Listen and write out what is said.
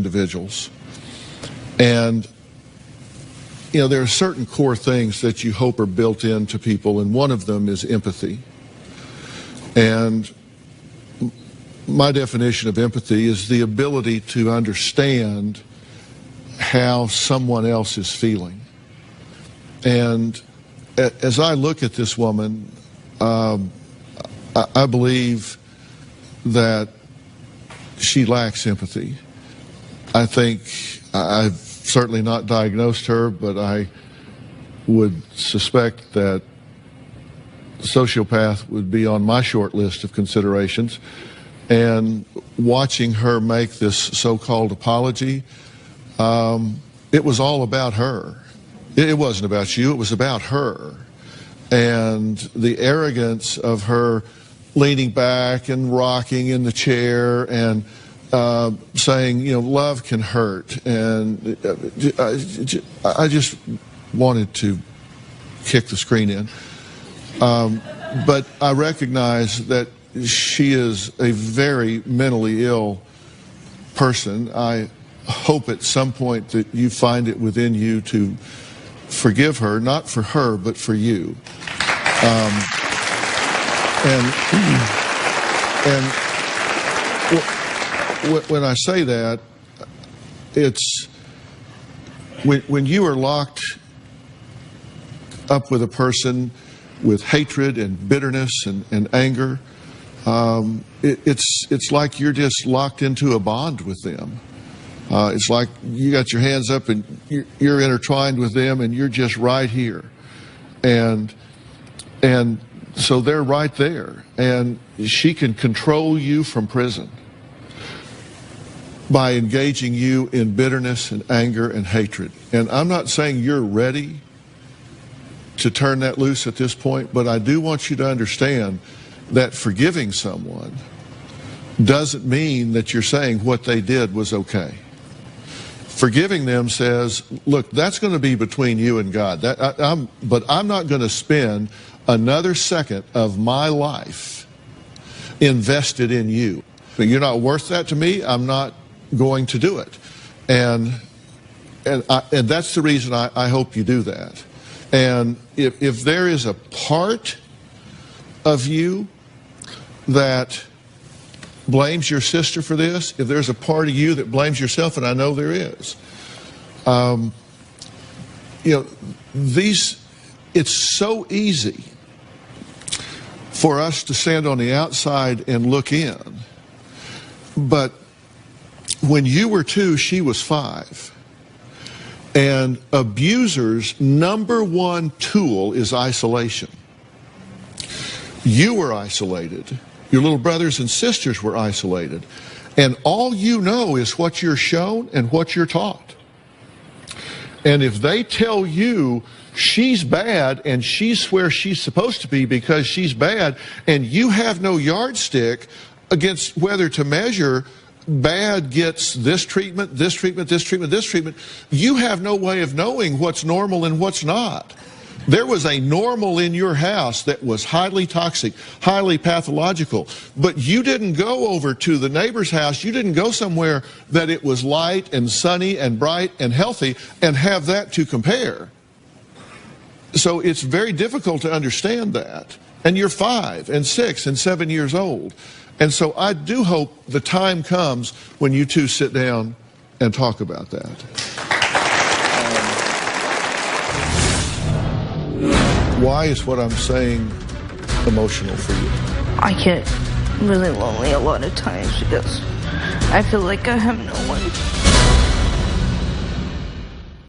individuals. And, you know, there are certain core things that you hope are built into people, and one of them is empathy. And my definition of empathy is the ability to understand how someone else is feeling. And as I look at this woman, I believe that she lacks empathy. I think I've certainly not diagnosed her, but I would suspect that sociopath would be on my short list of considerations. And watching her make this so-called apology, it was all about her. It wasn't about you, it was about her. And the arrogance of her leaning back and rocking in the chair and saying, you know, love can hurt. And I just wanted to kick the screen in. But I recognize that she is a very mentally ill person. I hope at some point that you find it within you to forgive her, not for her, but for you. When I say that, it's when you are locked up with a person with hatred and bitterness and anger, it's like you're just locked into a bond with them. It's like you got your hands up and you're intertwined with them and you're just right here. And so they're right there. And she can control you from prison by engaging you in bitterness and anger and hatred. And I'm not saying you're ready to turn that loose at this point, but I do want you to understand that forgiving someone doesn't mean that you're saying what they did was okay. Forgiving them says, look, that's going to be between you and God. But I'm not going to spend another second of my life invested in you. You're not worth that to me. I'm not going to do it. And that's the reason I hope you do that. And if there is a part of you that blames your sister for this, if there's a part of you that blames yourself, and I know there is, you know, it's so easy for us to stand on the outside and look in. But when you were 2, she was 5. And abusers' number one tool is isolation. You were isolated. Your little brothers and sisters were isolated. And all you know is what you're shown and what you're taught. And if they tell you she's bad and she's where she's supposed to be because she's bad, and you have no yardstick against whether to measure bad gets this treatment, this treatment, this treatment, this treatment, you have no way of knowing what's normal and what's not. There was a normal in your house that was highly toxic, highly pathological, but you didn't go over to the neighbor's house, you didn't go somewhere that it was light and sunny and bright and healthy and have that to compare. So it's very difficult to understand that. And you're 5 and 6 and 7 years old. And so I do hope the time comes when you two sit down and talk about that. Why is what I'm saying emotional for you? I get really lonely a lot of times because I feel like I have no one.